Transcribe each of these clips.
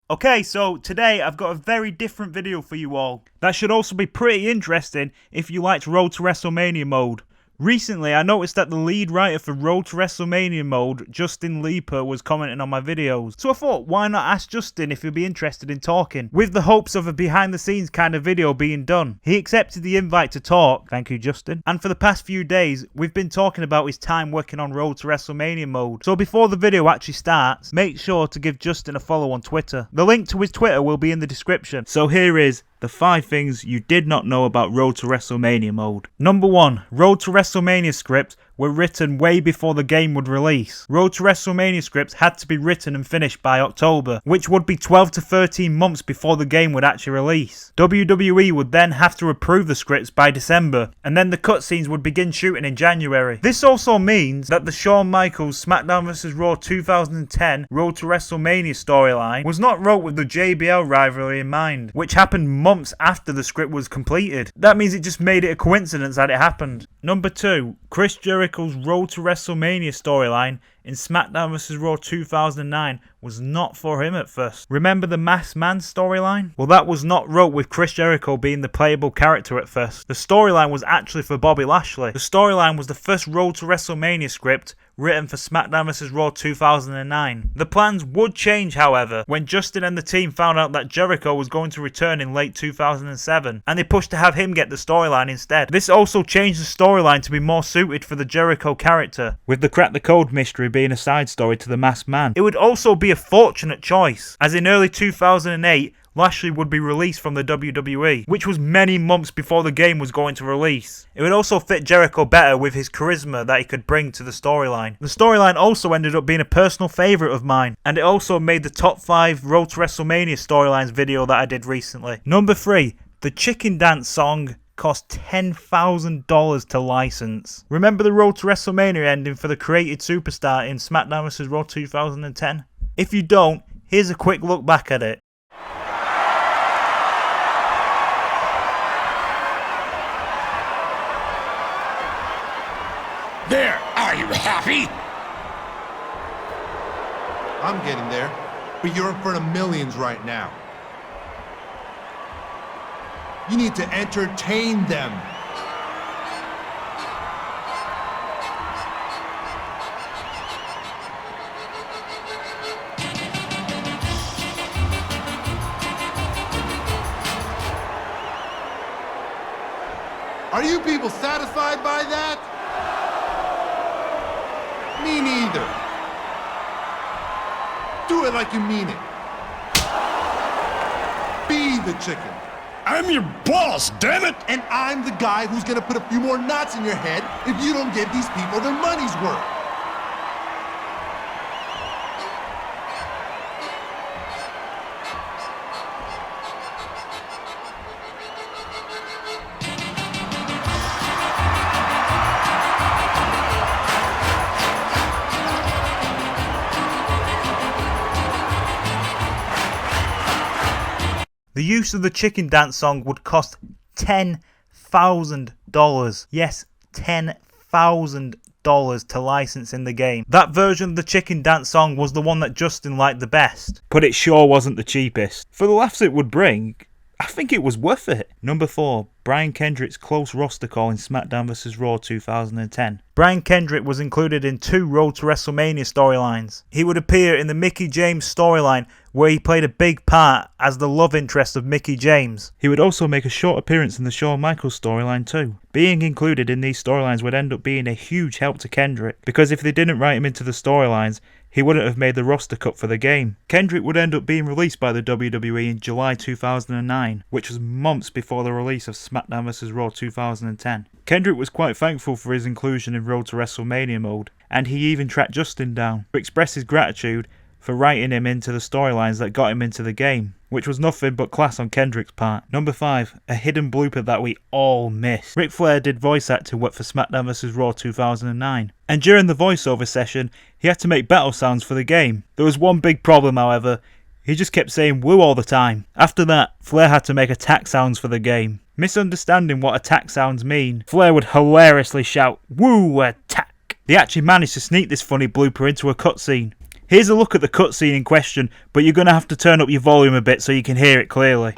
Okay, so today I've got a very different video for you all. That should also be pretty interesting if you liked Road to WrestleMania mode. Recently, I noticed that the lead writer for Road to WrestleMania mode, Justin Leeper, was commenting on my videos. So I thought, why not ask Justin if he'd be interested in talking, with the hopes of a behind the scenes kind of video being done. He accepted the invite to talk, thank you Justin, and for the past few days, we've been talking about his time working on Road to WrestleMania mode. So before the video actually starts, make sure to give Justin a follow on Twitter. The link to his Twitter will be in the description. So here is the 5 things you did not know about Road to WrestleMania mode. Number 1. Road to WrestleMania scripts were written way before the game would release. Road to WrestleMania scripts had to be written and finished by October, which would be 12 to 13 months before the game would actually release. WWE would then have to approve the scripts by December, and then the cutscenes would begin shooting in January. This also means that the Shawn Michaels SmackDown vs. Raw 2010 Road to WrestleMania storyline was not wrote with the JBL rivalry in mind, which happened months after the script was completed. That means it just made it a coincidence that it happened. Number 2. Chris Jericho's Road to WrestleMania storyline in SmackDown vs. Raw 2009 was not for him at first. Remember the Masked Man storyline? Well, that was not wrote with Chris Jericho being the playable character at first. The storyline was actually for Bobby Lashley. The storyline was the first Road to WrestleMania script written for SmackDown vs. Raw 2009. The plans would change, however, when Justin and the team found out that Jericho was going to return in late 2007, and they pushed to have him get the storyline instead. This also changed the storyline to be more suited for the Jericho character, with the Crack the Code mystery being a side story to the Masked Man. It would also be a fortunate choice, as in early 2008, Lashley would be released from the WWE, which was many months before the game was going to release. It would also fit Jericho better with his charisma that he could bring to the storyline. The storyline also ended up being a personal favourite of mine, and it also made the top 5 Road to WrestleMania storylines video that I did recently. Number 3. The Chicken Dance song cost $10,000 to license. Remember the Road to WrestleMania ending for the created superstar in SmackDown vs. Raw 2010? If you don't, here's a quick look back at it. There, are you happy? I'm getting there, but you're in front of millions right now. You need to entertain them. Are you people satisfied by that? Me neither. Do it like you mean it. Be the chicken. I'm your boss, damn it! And I'm the guy who's gonna put a few more knots in your head if you don't give these people their money's worth. The use of the Chicken Dance song would cost $10,000. Yes, $10,000 to license in the game. That version of the Chicken Dance song was the one that Justin liked the best, but it sure wasn't the cheapest. For the laughs it would bring, I think it was worth it. Number 4. Bryan Kendrick's close roster call in SmackDown vs. Raw 2010. Bryan Kendrick was included in 2 Road to WrestleMania storylines. He would appear in the Mickie James storyline, where he played a big part as the love interest of Mickie James. He would also make a short appearance in the Shawn Michaels storyline too. Being included in these storylines would end up being a huge help to Kendrick, because if they didn't write him into the storylines, he wouldn't have made the roster cut for the game. Kendrick would end up being released by the WWE in July 2009, which was months before the release of SmackDown vs. Raw 2010. Kendrick was quite thankful for his inclusion in Road to WrestleMania mode, and he even tracked Justin down to express his gratitude for writing him into the storylines that got him into the game, which was nothing but class on Kendrick's part. Number 5. A hidden blooper that we all missed. Ric Flair did voice acting work for SmackDown vs. Raw 2009, and during the voiceover session, he had to make battle sounds for the game. There was one big problem, however. He just kept saying woo all the time. After that, Flair had to make attack sounds for the game. Misunderstanding what attack sounds mean, Flair would hilariously shout, "Woo, attack!" They actually managed to sneak this funny blooper into a cutscene. Here's a look at the cutscene in question, but you're going to have to turn up your volume a bit so you can hear it clearly.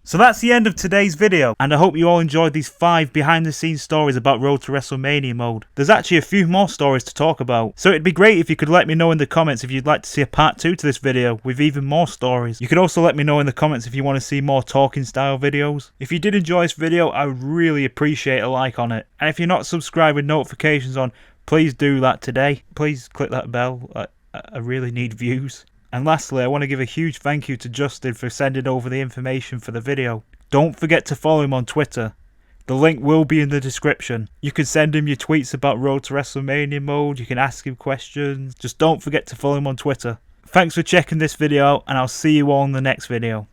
So that's the end of today's video, and I hope you all enjoyed these 5 behind the scenes stories about Road to WrestleMania mode. There's actually a few more stories to talk about, so it'd be great if you could let me know in the comments if you'd like to see a part 2 to this video with even more stories. You could also let me know in the comments if you want to see more talking style videos. If you did enjoy this video, I would really appreciate a like on it, and if you're not subscribed with notifications on, please do that today. Please click that bell, I really need views. And lastly, I want to give a huge thank you to Justin for sending over the information for the video. Don't forget to follow him on Twitter. The link will be in the description. You can send him your tweets about Road to WrestleMania mode, you can ask him questions. Just don't forget to follow him on Twitter. Thanks for checking this video out, and I'll see you all in the next video.